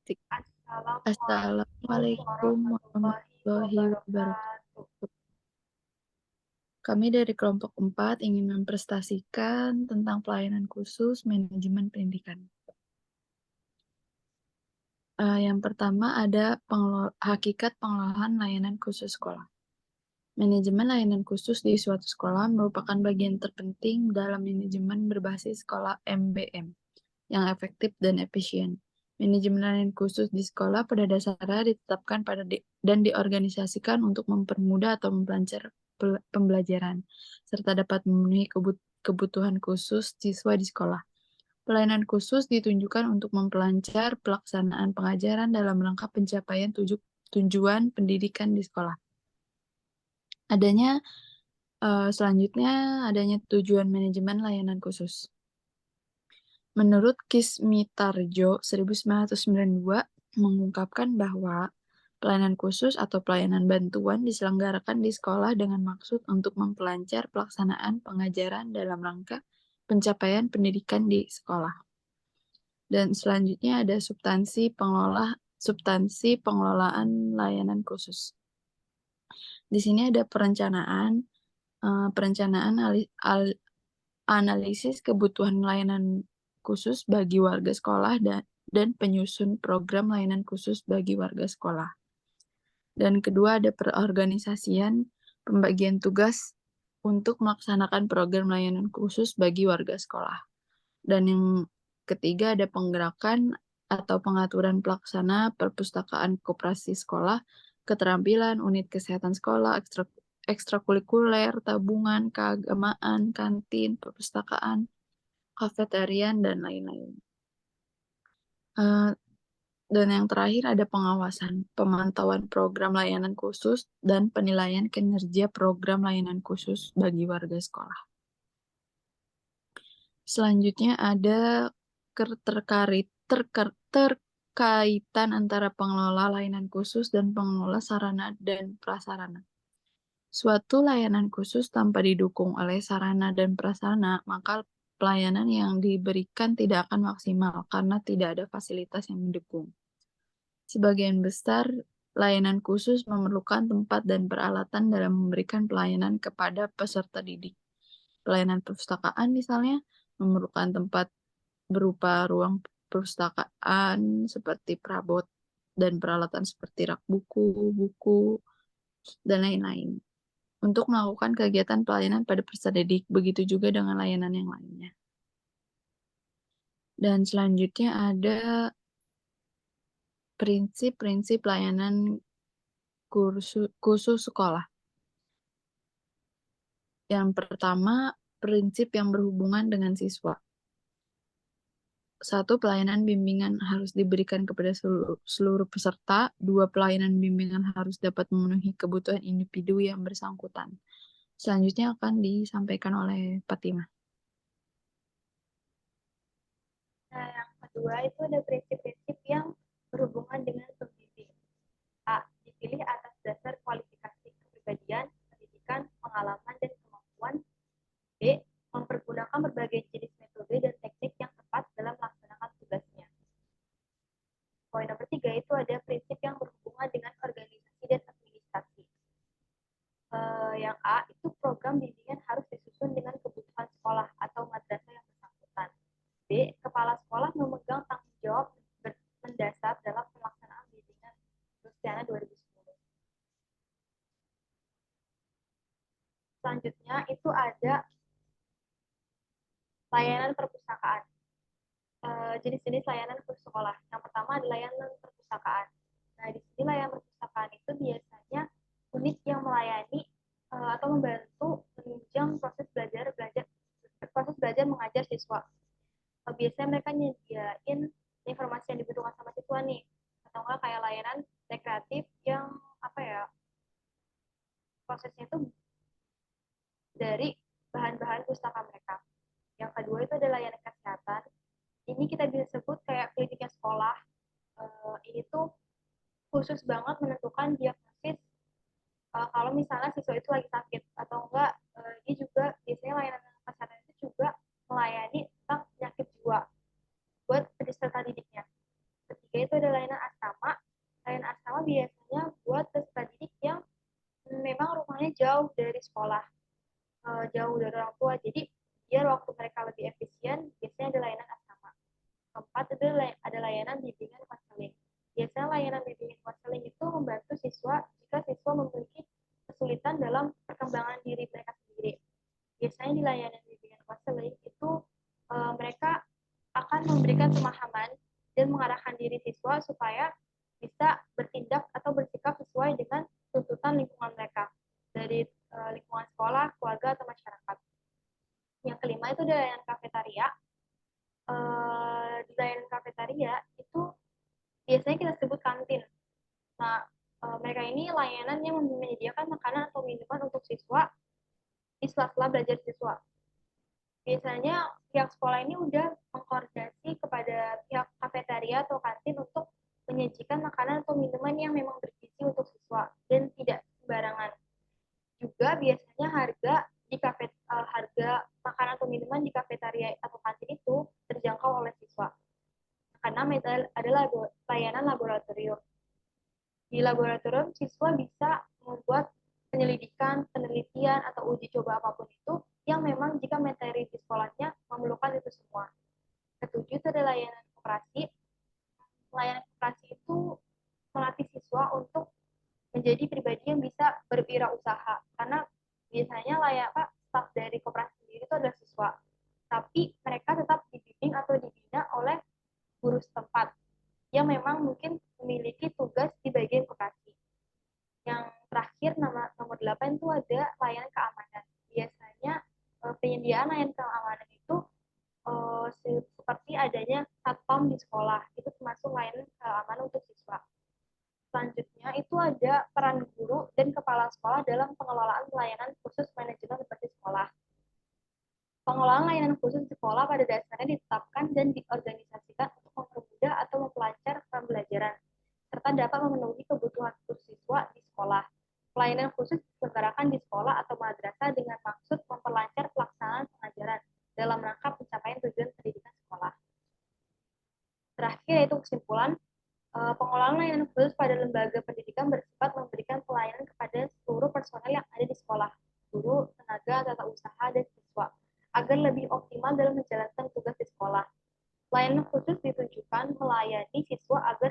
Tik. Assalamualaikum Assalamualaikum warahmatullahi warahmatullahi wabarakatuh. wabarakatuh. Kami dari kelompok 4 ingin mempresentasikan tentang pelayanan khusus manajemen pendidikan. Yang pertama ada hakikat pengelolaan layanan khusus sekolah. Manajemen layanan khusus di suatu sekolah merupakan bagian terpenting dalam manajemen berbasis sekolah MBM yang efektif dan efisien. Manajemen layanan khusus di sekolah pada dasarnya ditetapkan dan diorganisasikan untuk mempermudah atau memperlancar pembelajaran, serta dapat memenuhi kebutuhan khusus siswa di sekolah. Pelayanan khusus ditunjukkan untuk memperlancar pelaksanaan pengajaran dalam rangka pencapaian tujuan pendidikan di sekolah. Selanjutnya adanya tujuan manajemen layanan khusus. Menurut Kismitarjo 1992 mengungkapkan bahwa pelayanan khusus atau pelayanan bantuan diselenggarakan di sekolah dengan maksud untuk memperlancar pelaksanaan pengajaran dalam rangka pencapaian pendidikan di sekolah. Dan selanjutnya ada substansi pengelolaan layanan khusus. Di sini ada perencanaan analisis kebutuhan layanan khusus bagi warga sekolah dan penyusun program layanan khusus bagi warga sekolah. Dan kedua ada perorganisasian pembagian tugas untuk melaksanakan program layanan khusus bagi warga sekolah. Dan yang ketiga ada penggerakan atau pengaturan pelaksana perpustakaan koperasi sekolah, keterampilan, unit kesehatan sekolah, ekstrakurikuler, tabungan, keagamaan, kantin, perpustakaan, kafetarian, dan lain-lain. Dan yang terakhir ada pengawasan, pemantauan program layanan khusus, dan penilaian kinerja program layanan khusus bagi warga sekolah. Selanjutnya ada terkaitan antara pengelola layanan khusus dan pengelola sarana dan prasarana. Suatu layanan khusus tanpa didukung oleh sarana dan prasarana, maka pelayanan yang diberikan tidak akan maksimal karena tidak ada fasilitas yang mendukung. Sebagian besar layanan khusus memerlukan tempat dan peralatan dalam memberikan pelayanan kepada peserta didik. Pelayanan perpustakaan misalnya memerlukan tempat berupa ruang perpustakaan seperti perabot dan peralatan seperti rak buku, buku, dan lain-lain. Untuk melakukan kegiatan pelayanan pada peserta didik, begitu juga dengan layanan yang lainnya. Dan selanjutnya ada prinsip-prinsip layanan khusus sekolah. Yang pertama, prinsip yang berhubungan dengan siswa. Satu, pelayanan bimbingan harus diberikan kepada seluruh peserta. Dua, pelayanan bimbingan harus dapat memenuhi kebutuhan individu yang bersangkutan. Selanjutnya akan disampaikan oleh Fatimah. Nah, yang kedua itu ada prinsip-prinsip yang berhubungan dengan pembimbing. A. Dipilih atas dasar kualifikasi kepribadian, pendidikan, pengalaman, dan kemampuan. B. Mempergunakan berbagai jenis metode dan teknik yang tepat dalam melaksanakan tugasnya. Poin nomor 3 itu ada prinsip yang berhubungan dengan organisasi dan administrasi. Yang A itu program bimbingan harus disusun dengan kebutuhan sekolah atau madrasah yang bersangkutan. B. Kepala sekolah memegang tanggung jawab mendasar dalam pelaksanaan bimbingan Luciana 2010. Selanjutnya itu ada layanan perpustakaan. Jenis-jenis layanan sekolah. Yang pertama adalah layanan perpustakaan. Nah, di sini layanan perpustakaan itu biasanya unit yang melayani atau membantu menunjang proses belajar mengajar siswa. Biasanya mereka nyediain informasi yang dibutuhkan sama siswa nih, atau enggak kayak layanan rekreatif yang prosesnya itu dari bahan-bahan pustaka mereka. Yang kedua itu adalah layanan kesehatan. Ini kita bisa sebut kayak kliniknya sekolah. Ini tuh khusus banget menentukan diagnosis kalau misalnya siswa itu lagi sakit atau enggak. Dia juga biasanya layanan kesehatan itu juga melayani tentang penyakit jiwa buat peserta didiknya. Ketiga itu ada layanan asrama. Layanan asrama biasanya buat peserta didik yang memang rumahnya jauh dari sekolah, jauh dari orang tua. Jadi biar waktu mereka lebih efisien, biasanya ada layanan asrama. Keempat, itu ada layanan bimbingan konseling. Biasanya layanan bimbingan konseling itu membantu siswa jika siswa memiliki kesulitan dalam perkembangan diri mereka sendiri. Biasanya di layanan bimbingan konseling itu mereka akan memberikan pemahaman dan mengarahkan diri siswa supaya bisa bertindak atau bersikap sesuai dengan tuntutan lingkungan mereka dari lingkungan sekolah, keluarga, atau masyarakat. Yang kelima itu ada layanan kafetaria. Di layanan kafetaria itu biasanya kita sebut kantin. Nah, mereka ini layanan yang menyediakan makanan atau minuman untuk siswa di sela-sela belajar siswa. Biasanya pihak sekolah ini udah mengkoordinasi kepada pihak kafetaria atau kantin untuk menyajikan makanan atau minuman yang memang bergizi untuk siswa dan tidak sembarangan. Juga biasanya harga makanan atau minuman di kafetaria atau kantin itu terjangkau oleh siswa. Karena adalah layanan laboratorium. Di laboratorium, siswa bisa membuat penyelidikan, penelitian, atau uji coba apapun itu yang memang jika materi di sekolahnya memerlukan itu semua. Ketujuh itu ada layanan koperasi. Layanan koperasi itu melatih siswa untuk menjadi pribadi yang bisa berwirausaha. Karena biasanya staf dari koperasi sendiri itu adalah siswa. Tapi mereka tetap dibimbing atau dibina oleh guru setempat yang memang mungkin memiliki tugas di bagian koperasi. Yang terakhir nomor 8 itu ada layanan keamanan. Biasanya penyediaan layanan keamanan itu seperti adanya satpam di sekolah. Itu termasuk layanan keamanan untuk siswa. Selanjutnya itu ada peran guru dan kepala sekolah dalam pengelolaan pelayanan khusus manajemen seperti sekolah. Pengelolaan layanan khusus sekolah pada dasarnya ditetapkan dan diorganisasikan untuk mempermudah atau memperlancar pembelajaran, serta dapat memenuhi kebutuhan siswa di sekolah. Pelayanan khusus diselenggarakan di sekolah atau madrasah dengan maksud memperlancar pelaksanaan pengajaran dalam rangka pencapaian tujuan pendidikan sekolah. Terakhir yaitu kesimpulan, pengelolaan layanan khusus pada lembaga pendidikan bersifat memberikan pelayanan kepada seluruh personel yang ada di sekolah, guru, tenaga, tata usaha, dan siswa, agar lebih optimal dalam menjalankan tugas di sekolah. Layanan khusus ditujukan melayani siswa agar